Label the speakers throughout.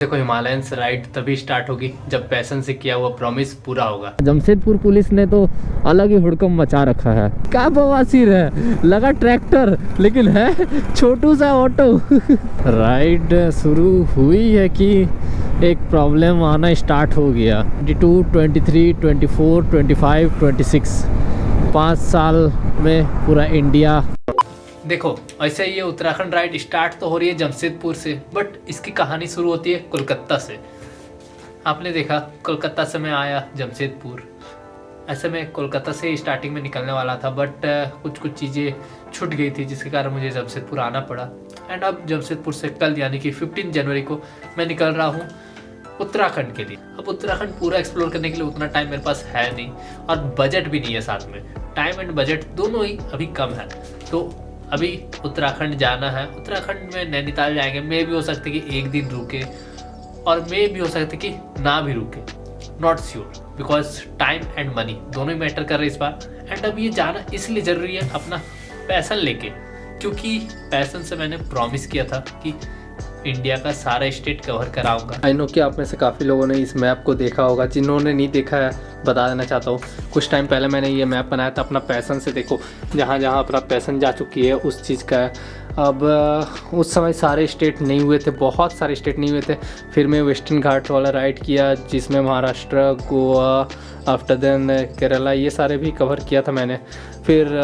Speaker 1: देखो, हिमालयन से राइड तभी स्टार्ट होगी जब पैशन से किया हुआ प्रॉमिस पूरा होगा।
Speaker 2: जमशेदपुर पुलिस ने तो अलग ही हुड़कम मचा रखा है। क्या बवासीर है, लगा ट्रैक्टर लेकिन है छोटू सा ऑटो। राइड शुरू हुई है कि एक प्रॉब्लम आना स्टार्ट हो गया। 22, 23, 24, 25, 26 5 साल में पूरा इंडिया।
Speaker 1: देखो, ऐसे ये उत्तराखंड राइड स्टार्ट तो हो रही है जमशेदपुर से, बट इसकी कहानी शुरू होती है कोलकाता से। आपने देखा, कोलकाता से मैं आया जमशेदपुर। ऐसे में कोलकाता से स्टार्टिंग में निकलने वाला था, बट कुछ चीज़ें छूट गई थी जिसके कारण मुझे जमशेदपुर आना पड़ा। एंड अब जमशेदपुर से कल यानी कि 15 जनवरी को मैं निकल रहा हूँ उत्तराखंड के लिए। अब उत्तराखंड पूरा एक्सप्लोर करने के लिए उतना टाइम मेरे पास है नहीं, और बजट भी नहीं है साथ में। टाइम एंड बजट दोनों ही अभी कम है। तो अभी उत्तराखंड जाना है। उत्तराखंड में नैनीताल जाएंगे। मे भी हो सकता है कि एक दिन रुके, और मे भी हो सकता है कि ना भी रुके। Not sure, because time and money दोनों ही मैटर कर रहे इस बार। एंड अब ये जाना इसलिए ज़रूरी है अपना पैशन लेके, क्योंकि पैशन से मैंने प्रॉमिस किया था कि इंडिया का सारा स्टेट कवर कराऊंगा। आई नो कि आप में से काफ़ी लोगों ने इस मैप को देखा होगा। जिन्होंने नहीं देखा है, बता देना चाहता हूँ। कुछ टाइम पहले मैंने ये मैप बनाया था अपना पैशन से। देखो, जहाँ जहाँ अपना पैशन जा चुकी है उस चीज़ का है। अब उस समय सारे स्टेट नहीं हुए थे, बहुत सारे स्टेट नहीं हुए थे। फिर मैं वेस्टर्न घाट वाला राइड किया, जिसमें महाराष्ट्र, गोवा, आफ्टर देन केरला, ये सारे भी कवर किया था मैंने। फिर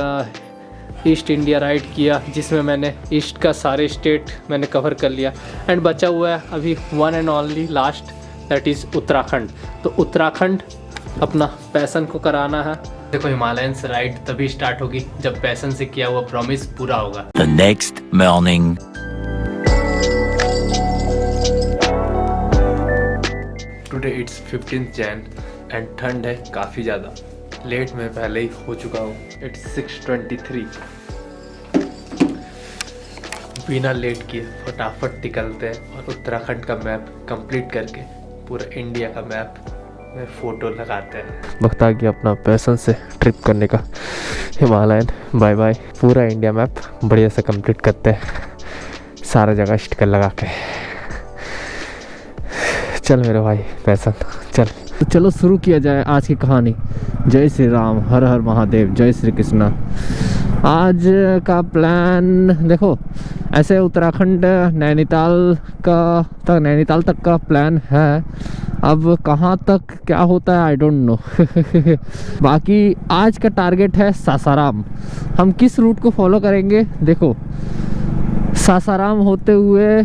Speaker 1: ईस्ट इंडिया राइड किया, जिसमें मैंने ईस्ट का सारे स्टेट मैंने कवर कर लिया। एंड बचा हुआ है अभी one and only last, that is Uttarakhand. तो उत्तराखंड अपना पैशन को कराना है। देखो, हिमालयन से राइड तभी स्टार्ट होगी जब पैशन से किया हुआ प्रॉमिस पूरा होगा।
Speaker 3: The next morning.
Speaker 1: Today it's 15 Jain and ठंड है काफ़ी ज़्यादा। लेट मैं पहले ही हो चुका हूँ। इट्स 6:23। बिना लेट किए फटाफट निकलते हैं और उत्तराखंड का मैप कंप्लीट करके पूरा इंडिया का मैप में फ़ोटो लगाते हैं।
Speaker 2: वक्त आ गया अपना पैशन से ट्रिप करने का। Himalayan bye bye. पूरा इंडिया मैप बढ़िया से कंप्लीट करते हैं, सारा जगह स्टिकर लगा के। चल मेरे भाई पैशन, चल। तो चलो शुरू किया जाए आज की कहानी। जय श्री राम, हर हर महादेव, जय श्री कृष्णा। आज का प्लान देखो, ऐसे उत्तराखंड नैनीताल तक का प्लान है। अब कहाँ तक क्या होता है आई डोंट नो। बाकी आज का टारगेट है सासाराम। हम किस रूट को फॉलो करेंगे? देखो, सासाराम होते हुए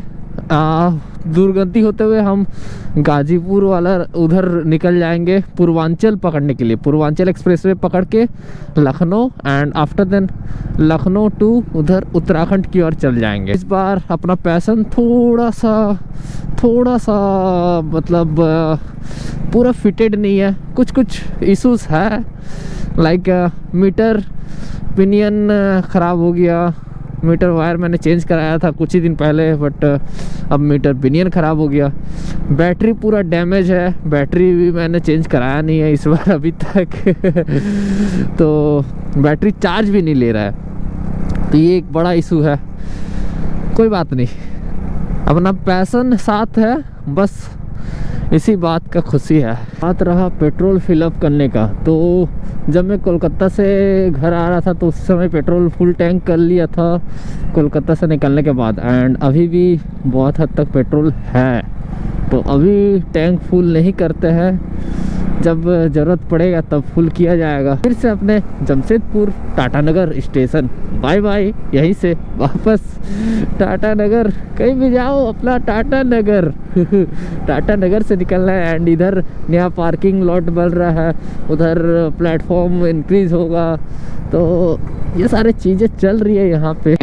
Speaker 2: दुर्गंती होते हुए हम गाजीपुर वाला उधर निकल जाएंगे पूर्वांचल पकड़ने के लिए। पूर्वांचल एक्सप्रेसवे पकड़ के Lucknow, and after then Lucknow to उधर उत्तराखंड की ओर चल जाएंगे। इस बार अपना पैशन थोड़ा सा मतलब पूरा फिटेड नहीं है। कुछ इश्यूज है, लाइक मीटर पिनियन ख़राब हो गया। मीटर वायर मैंने चेंज कराया था कुछ ही दिन पहले, बट अब मीटर पिनियन ख़राब हो गया। बैटरी पूरा डैमेज है, बैटरी भी मैंने चेंज कराया नहीं है इस बार अभी तक। तो बैटरी चार्ज भी नहीं ले रहा है, तो ये एक बड़ा इशू है। कोई बात नहीं, अपना पैशन साथ है, बस इसी बात का खुशी है। बात रहा पेट्रोल फिलअप करने का, तो जब मैं कोलकाता से घर आ रहा था तो उस समय पेट्रोल फुल टैंक कर लिया था कोलकाता से निकलने के बाद। एंड अभी भी बहुत हद तक पेट्रोल है, तो अभी टैंक फुल नहीं करते हैं। जब ज़रूरत पड़ेगा तब फुल किया जाएगा। फिर से अपने Jamshedpur Tatanagar station, bye bye. यहीं से वापस टाटानगर, कहीं भी जाओ अपना टाटानगर। टाटानगर से निकलना है। एंड इधर नया पार्किंग लॉट बन रहा है, उधर प्लेटफॉर्म इंक्रीज़ होगा, तो ये सारी चीज़ें चल रही है यहाँ पे।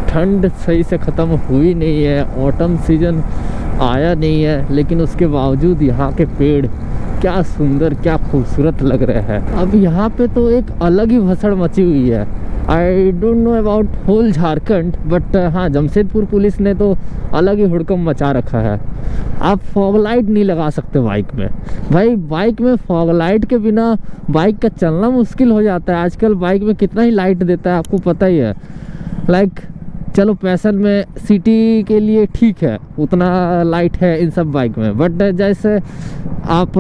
Speaker 2: ठंड सही से ख़त्म हुई नहीं है, ऑटम सीजन आया नहीं है, लेकिन उसके बावजूद यहाँ के पेड़ क्या सुंदर, क्या खूबसूरत लग रहे हैं। अब यहाँ पे तो एक अलग ही भसड़ मची हुई है। I don't know about whole Jharkhand, but हाँ जमशेदपुर पुलिस ने तो अलग ही हुड़कम मचा रखा है। आप फॉग लाइट नहीं लगा सकते बाइक में। भाई बाइक में फॉग लाइट के बिना बाइक का चलना मुश्किल हो जाता है। आजकल बाइक में कितना ही लाइट देता है आपको पता ही है। लाइक चलो पैशन में सिटी के लिए ठीक है, उतना लाइट है इन सब बाइक में, बट जैसे आप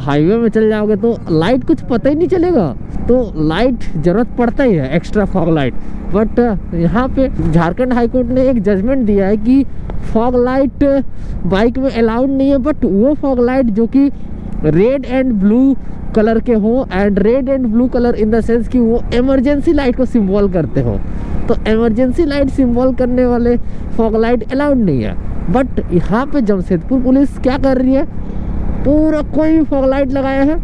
Speaker 2: हाईवे में चल जाओगे तो लाइट कुछ पता ही नहीं चलेगा। तो लाइट ज़रूरत पड़ता ही है, एक्स्ट्रा फॉग लाइट। बट यहाँ पे झारखंड हाई कोर्ट ने एक जजमेंट दिया है कि फॉग लाइट बाइक में अलाउड नहीं है, बट वो फॉग लाइट जो कि रेड एंड ब्लू कलर के हो, and red and blue colour in the sense कि वो इमरजेंसी लाइट को सिंबल करते हो। तो इमरजेंसी लाइट सिंबल करने वाले फॉग लाइट अलाउड नहीं है। बट यहाँ पे जमशेदपुर पुलिस क्या कर रही है, पूरा कोई फॉग लाइट लगाया है,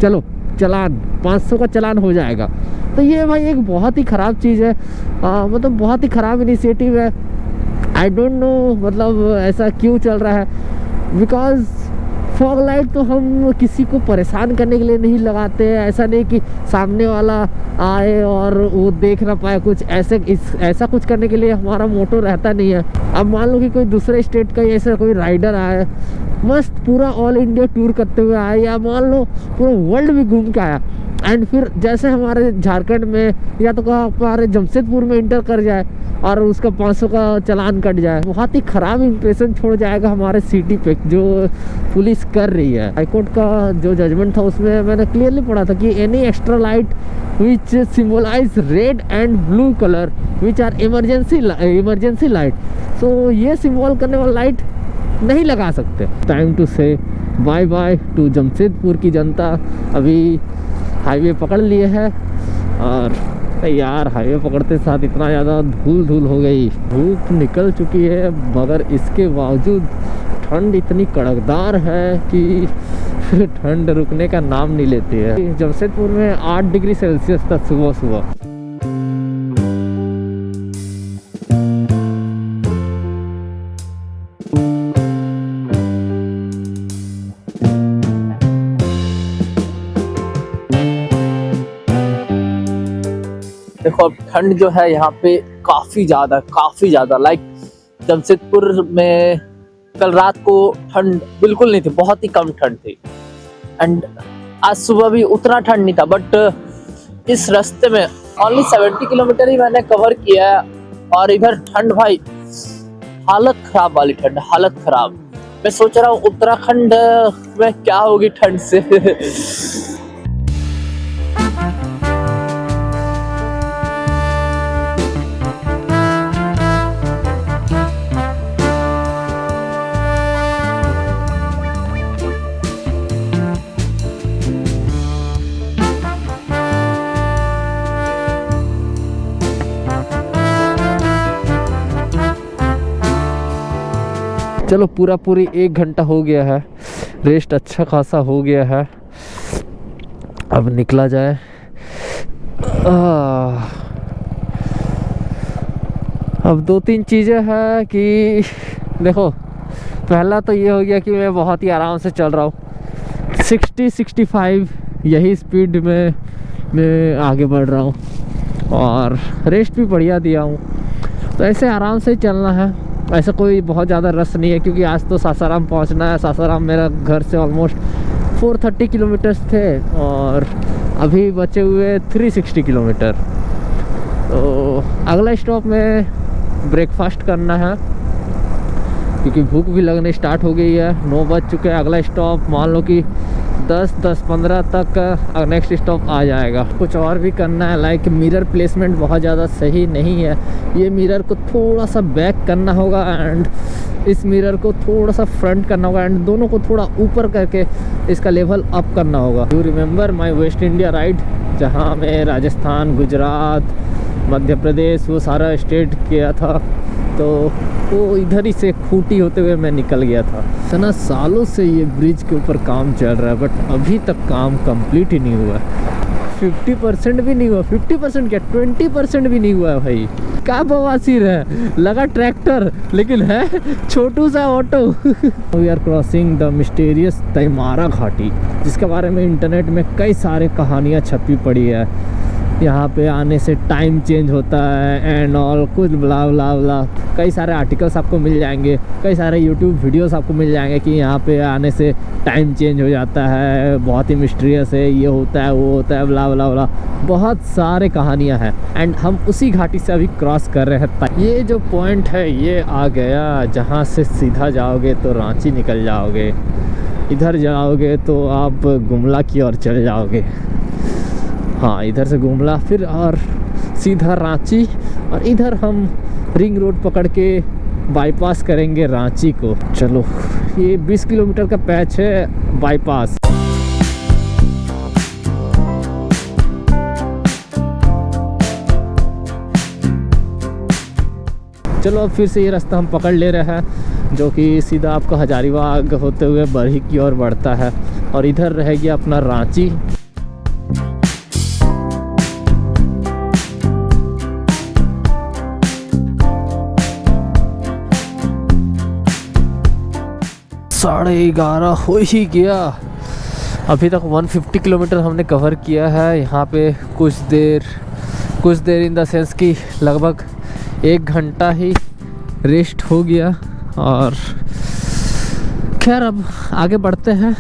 Speaker 2: चलो चालान 500 का चालान हो जाएगा। तो ये भाई एक बहुत ही ख़राब चीज़ है, मतलब बहुत ही ख़राब इनिशिएटिव है। आई डोंट नो मतलब ऐसा क्यों चल रहा है, बिकॉज फॉग लाइट तो हम किसी को परेशान करने के लिए नहीं लगाते हैं। ऐसा नहीं कि सामने वाला आए और वो देख ना पाए कुछ, ऐसा कुछ करने के लिए हमारा मोटो रहता नहीं है। अब मान लो कि कोई दूसरे स्टेट का ऐसा कोई राइडर आए, मस्त पूरा ऑल इंडिया टूर करते हुए आए, या मान लो पूरा वर्ल्ड भी घूम के आया, एंड फिर जैसे हमारे झारखंड में या तो हमारे जमशेदपुर में इंटर कर जाए और उसका 500 का चालान कट जाए, बहुत ही ख़राब इंप्रेशन छोड़ जाएगा हमारे सिटी पे जो पुलिस कर रही है। हाईकोर्ट का जो जजमेंट था उसमें मैंने क्लियरली पढ़ा था कि any extra light which symbolise red and blue colour which are emergency light, so ये सिम्बॉल करने वाला लाइट नहीं लगा सकते। Time to say bye bye to Jamshedpur की जनता। अभी हाईवे पकड़ लिए है और यार हाईवे पकड़ते साथ इतना ज़्यादा धूल हो गई, धूप निकल चुकी है, मगर इसके बावजूद ठंड इतनी कड़कदार है कि ठंड रुकने का नाम नहीं लेती है। जमशेदपुर में 8 डिग्री सेल्सियस तक सुबह।
Speaker 4: देखो अब ठंड जो है यहाँ पे काफी ज्यादा लाइक जमशेदपुर में कल रात को ठंड बिल्कुल नहीं थी, बहुत ही कम ठंड थी, एंड आज सुबह भी उतना ठंड नहीं था। बट इस रास्ते में ओनली 70 किलोमीटर ही मैंने कवर किया है और इधर ठंड भाई हालत खराब वाली ठंड, हालत खराब। मैं सोच रहा हूँ उत्तराखंड में क्या होगी ठंड से।
Speaker 2: चलो पूरी 1 घंटा हो गया है, रेस्ट अच्छा खासा हो गया है, अब निकला जाए। अब 2-3 चीज़ें हैं कि देखो, पहला तो ये हो गया कि मैं बहुत ही आराम से चल रहा हूँ, 60-65 यही स्पीड में मैं आगे बढ़ रहा हूँ और रेस्ट भी बढ़िया दिया हूँ। तो ऐसे आराम से चलना है, ऐसा कोई बहुत ज़्यादा रस नहीं है, क्योंकि आज तो सासाराम पहुंचना है। सासाराम मेरा घर से ऑलमोस्ट 430 किलोमीटर्स थे और अभी बचे हुए 360 किलोमीटर। तो अगला स्टॉप में ब्रेकफास्ट करना है, क्योंकि भूख भी लगने स्टार्ट हो गई है। 9 बज चुके हैं। अगला स्टॉप मान लो कि 10-15 तक नेक्स्ट स्टॉप आ जाएगा। कुछ और भी करना है, लाइक मिरर प्लेसमेंट बहुत ज़्यादा सही नहीं है, ये मिरर को थोड़ा सा बैक करना होगा एंड इस मिरर को थोड़ा सा फ्रंट करना होगा एंड दोनों को थोड़ा ऊपर करके इसका लेवल अप करना होगा। You remember my waste India ride, जहाँ मैं राजस्थान, गुजरात, मध्य प्रदेश वो सारा स्टेट किया था, तो वो इधर ही से खूंटी होते हुए मैं निकल गया था। इतना सालों से ये ब्रिज के ऊपर काम चल रहा है, बट अभी तक काम कंप्लीट ही नहीं हुआ। 50% भी नहीं हुआ, 50% क्या 20% भी नहीं हुआ है भाई। क्या बवासीर है, लगा ट्रैक्टर लेकिन है छोटू सा auto. We are crossing the mysterious Taimara ghati, जिसके बारे में इंटरनेट में कई सारे कहानियाँ छपी पड़ी है। यहाँ पे आने से टाइम चेंज होता है एंड ऑल कुछ ब्ला ब्ला ब्ला। कई सारे आर्टिकल्स आपको मिल जाएंगे, कई सारे यूट्यूब वीडियोस आपको मिल जाएंगे कि यहाँ पे आने से टाइम चेंज हो जाता है, बहुत ही मिस्टीरियस है, ये होता है वो होता है ब्ला ब्ला ब्ला। बहुत सारे कहानियाँ हैं एंड हम उसी घाटी से अभी क्रॉस कर रहे हैं। ये जो पॉइंट है ये आ गया, जहाँ से सीधा जाओगे तो रांची निकल जाओगे, इधर जाओगे तो आप गुमला की ओर चले जाओगे। हाँ, इधर से गुमला फिर और सीधा रांची, और इधर हम रिंग रोड पकड़ के बाईपास करेंगे रांची को। चलो, ये 20 किलोमीटर का पैच है बाईपास। चलो अब फिर से ये रास्ता हम पकड़ ले रहे हैं, जो कि सीधा आपको हजारीबाग होते हुए बरही की ओर बढ़ता है, और इधर रहेगी अपना रांची। साढ़े 11 हो ही गया। अभी तक 150 किलोमीटर हमने कवर किया है। यहाँ पे कुछ देर इन द सेंस कि लगभग 1 घंटा ही रेस्ट हो गया। और खैर अब आगे बढ़ते हैं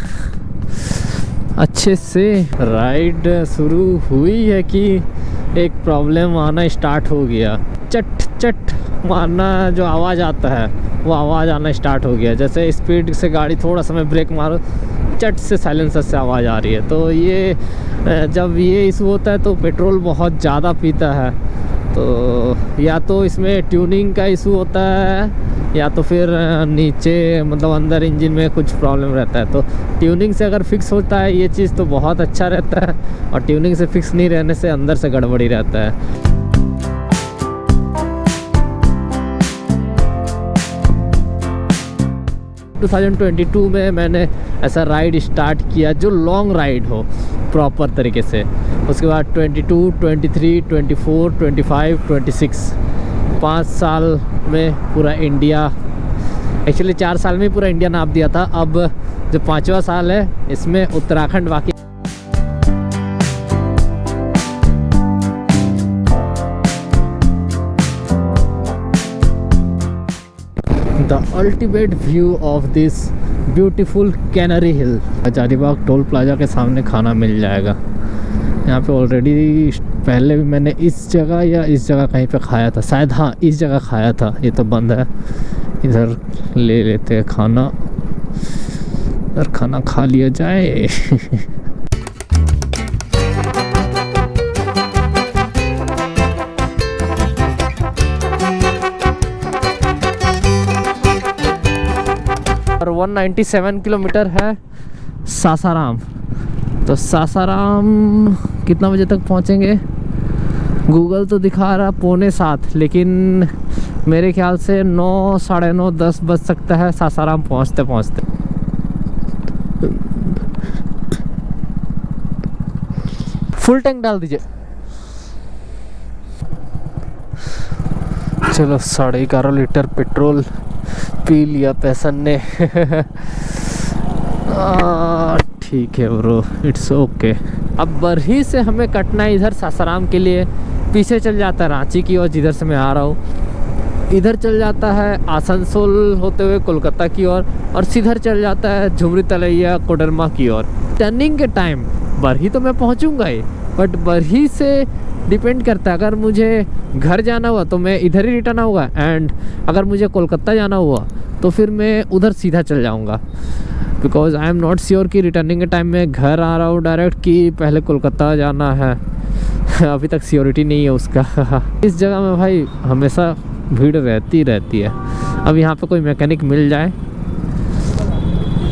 Speaker 2: अच्छे से। राइड शुरू हुई है कि एक प्रॉब्लम आना स्टार्ट हो गया। चट चट मारना जो आवाज़ आता है वो आवाज़ आना स्टार्ट हो गया। जैसे स्पीड से गाड़ी थोड़ा समय ब्रेक मारो, चट से साइलेंसर से आवाज़ आ रही है। तो ये जब ये इशू होता है तो पेट्रोल बहुत ज़्यादा पीता है। तो या तो इसमें ट्यूनिंग का इशू होता है, या तो फिर नीचे मतलब अंदर इंजन में कुछ प्रॉब्लम रहता है। तो ट्यूनिंग से अगर फिक्स होता है ये चीज़ तो बहुत अच्छा रहता है, और ट्यूनिंग से फिक्स नहीं रहने से अंदर से गड़बड़ी रहता है। तो 2022 में मैंने ऐसा राइड स्टार्ट किया जो लॉन्ग राइड हो प्रॉपर तरीके से। उसके बाद 22, 23, 24, 25, 26 5 साल में पूरा इंडिया, एक्चुअली 4 साल में पूरा इंडिया नाप दिया था। अब जो 5वां साल है इसमें उत्तराखंड बाकी। The ultimate view of this beautiful Canary Hill। Hazaribagh toll plaza के सामने खाना मिल जाएगा। यहाँ पे ऑलरेडी पहले भी मैंने इस जगह या इस जगह कहीं पे खाया था शायद। हाँ, इस जगह खाया था, ये तो बंद है। इधर ले लेते हैं खाना, इधर खाना खा लिया जाए। और 197 किलोमीटर है सासाराम। तो सासाराम कितना बजे तक पहुंचेंगे? गूगल तो दिखा रहा 6:45, लेकिन मेरे ख्याल से 9, साढ़े 9, 10 बज सकता है सासाराम पहुंचते पहुंचते। फुल टैंक डाल दीजिए। चलो 11.5 लीटर पेट्रोल पी लिया पैसन ने। ठीक है ब्रो, इट्स ओके। अब बरही से हमें कटना है इधर सासाराम के लिए। पीछे चल जाता है रांची की ओर, जिधर से मैं आ रहा हूँ। इधर चल जाता है आसनसोल होते हुए कोलकाता की ओर, और सीधर चल जाता है झुमरी तलैया कोडरमा की ओर। टर्निंग के टाइम बरही तो मैं पहुँचूँगा ही, बट बरही से डिपेंड करता है। अगर मुझे घर जाना हुआ तो मैं इधर ही रिटर्न आऊँगा, एंड अगर मुझे कोलकाता जाना हुआ तो फिर मैं उधर सीधा चल जाऊँगा। Because I am not sure कि रिटर्निंग के टाइम में घर आ रहा हूँ डायरेक्ट कि पहले कोलकाता जाना है। अभी तक सियोरिटी नहीं है उसका। इस जगह में भाई हमेशा भीड़ रहती है। अब यहाँ पे कोई मैकेनिक मिल जाए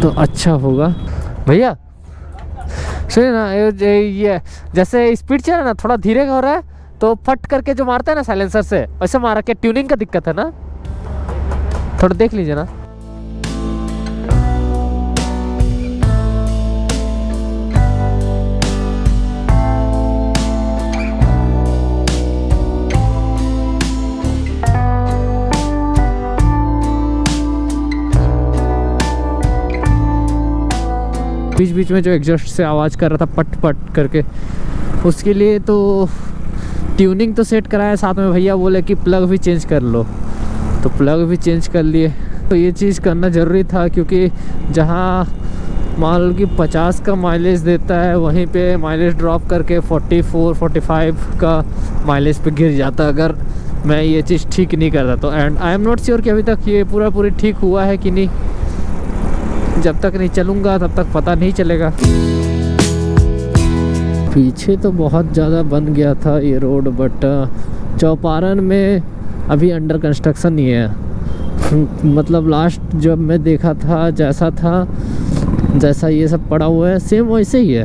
Speaker 2: तो अच्छा होगा। भैया सुनिए ना, ये जैसे स्पीड चल रहा है ना, थोड़ा धीरे हो रहा है, तो फट करके जो मारता है ना साइलेंसर से, वैसे मारा। क्या ट्यूनिंग का दिक्कत है ना? थोड़ा देख लीजिए ना। बीच बीच में जो एग्जॉस्ट से आवाज़ कर रहा था पट पट करके, उसके लिए तो ट्यूनिंग तो सेट कराया, साथ में भैया बोले कि प्लग भी चेंज कर लो, तो प्लग भी चेंज कर लिए। तो ये चीज़ करना ज़रूरी था, क्योंकि जहाँ मान लो कि 50 का माइलेज देता है, वहीं पे माइलेज ड्रॉप करके 44-45 का माइलेज पे गिर जाता अगर मैं ये चीज़ ठीक नहीं करता तो। And I am not sure कि अभी तक ये पूरी ठीक हुआ है कि नहीं। जब तक नहीं चलूँगा तब तक पता नहीं चलेगा। पीछे तो बहुत ज़्यादा बन गया था ये रोड, बट चौपारण में अभी अंडर कंस्ट्रक्शन ही है। मतलब लास्ट जब मैं देखा था जैसा ये सब पड़ा हुआ है सेम वैसे ही है।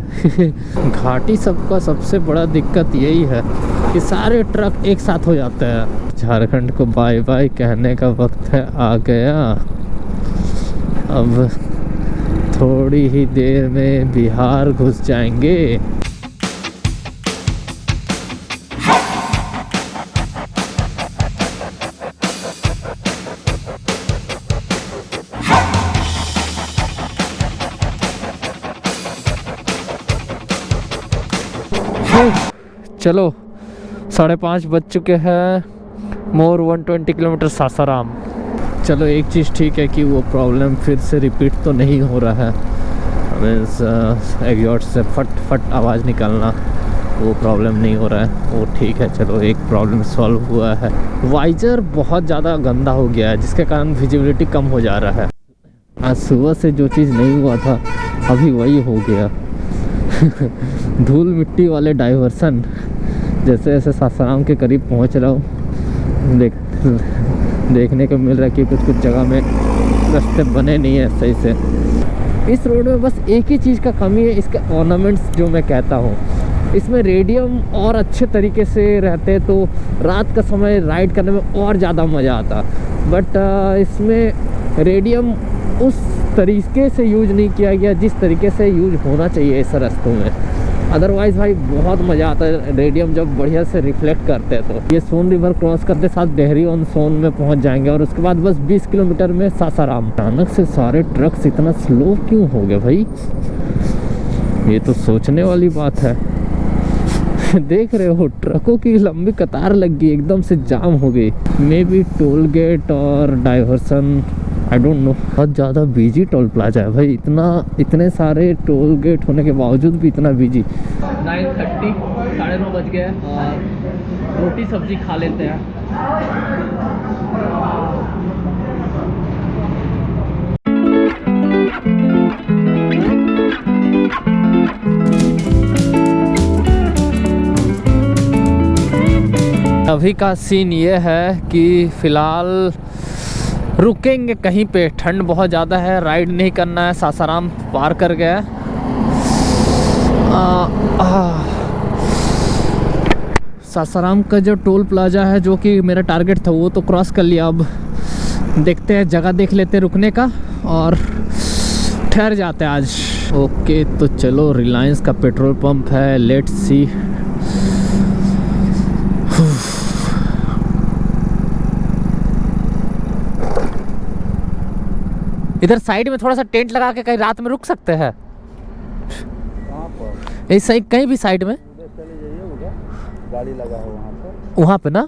Speaker 2: घाटी सबका सबसे बड़ा दिक्कत यही है कि सारे ट्रक एक साथ हो जाते हैं। झारखंड को बाय बाय कहने का वक्त है आ गया। अब थोड़ी ही देर में बिहार घुस जाएंगे। चलो 5:30 बज चुके हैं। मोर 120 किलोमीटर सासाराम। चलो एक चीज़ ठीक है कि वो प्रॉब्लम फिर से रिपीट तो नहीं हो रहा है। मीन्स एग्जॉस्ट से फट फट आवाज़ निकालना, वो प्रॉब्लम नहीं हो रहा है, वो ठीक है। चलो एक प्रॉब्लम सॉल्व हुआ है। वाइजर बहुत ज़्यादा गंदा हो गया है, जिसके कारण विजिबिलिटी कम हो जा रहा है। आज सुबह से जो चीज़ नहीं हुआ था अभी वही हो गया। धूल मिट्टी वाले डाइवर्सन। जैसे जैसे सासाराम के करीब पहुंच रहा हूँ देखने को मिल रहा है कि कुछ जगह में रास्ते बने नहीं है सही से। इस रोड में बस एक ही चीज़ का कमी है, इसके ऑर्नामेंट्स जो मैं कहता हूँ। इसमें रेडियम और अच्छे तरीके से रहते तो रात का समय राइड करने में और ज़्यादा मज़ा आता, बट इसमें रेडियम उस तरीके से यूज नहीं किया गया जिस तरीके से यूज होना चाहिए इस रास्तों में। अदरवाइज़ भाई बहुत मज़ा आता है रेडियम जब बढ़िया से रिफ्लेक्ट करते हैं। तो ये सोन रिवर क्रॉस करते साथ डेहरी ऑन सोन में पहुंच जाएंगे और उसके बाद बस 20 किलोमीटर में सासाराम। अचानक से सारे ट्रक्स इतना स्लो क्यों हो गए भाई, ये तो सोचने वाली बात है। देख रहे हो ट्रकों की लंबी कतार लग गई, एकदम से जाम हो गई। मे बी टोल गेट और डाइवर्सन, आई डोंट नो। बहुत ज़्यादा बिजी टोल प्लाजा है भाई, इतने सारे टोल गेट होने के बावजूद भी इतना बिजी। 9:30 9:30 बज गए और रोटी सब्जी खा लेते हैं। अभी का सीन ये है कि फ़िलहाल रुकेंगे कहीं पे, ठंड बहुत ज़्यादा है, राइड नहीं करना है। सासाराम पार कर गया। सासाराम का जो टोल प्लाजा है जो कि मेरा टारगेट था वो तो क्रॉस कर लिया। अब देखते हैं, जगह देख लेते हैं रुकने का और ठहर जाते हैं आज। ओके तो चलो, रिलायंस का पेट्रोल पंप है, लेट्स सी। इधर साइड में थोड़ा सा टेंट लगा के कहीं रात में रुक सकते हैं। ऐसा ही कहीं भी साइड में
Speaker 5: चले जाइए, गाड़ी लगा है
Speaker 2: वहाँ पे ना।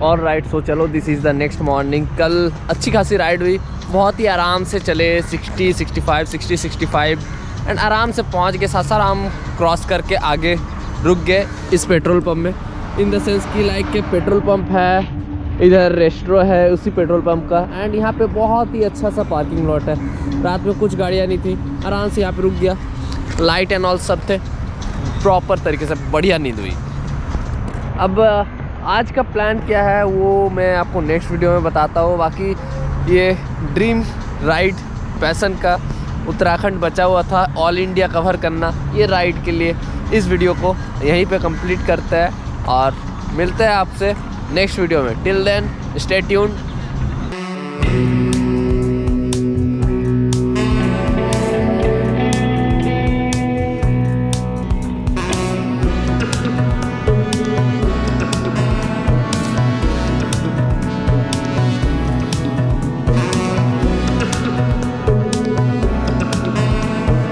Speaker 2: और राइट, सो चलो this is the next morning. कल अच्छी खासी राइड हुई, बहुत ही आराम से चले, 60-65 एंड आराम से पहुँच गए सासाराम। क्रॉस करके आगे रुक गए इस पेट्रोल पंप में, इन द सेंस कि लाइक के पेट्रोल पंप है, इधर रेस्ट्रो है उसी पेट्रोल पंप का, एंड यहाँ पे बहुत ही अच्छा सा पार्किंग लॉट है। रात में कुछ गाड़ियाँ नहीं थी, आराम से यहाँ पे रुक गया। लाइट एंड ऑल सब थे, प्रॉपर तरीके से बढ़िया नींद हुई। अब आज का प्लान क्या है वो मैं आपको नेक्स्ट वीडियो में बताता हूँ। बाकी ये ड्रीम राइड पैशन का उत्तराखंड बचा हुआ था, ऑल इंडिया कवर करना, ये राइड के लिए इस वीडियो को यहीं पे कंप्लीट करते हैं और मिलते हैं आपसे नेक्स्ट वीडियो में। Till then stay tuned.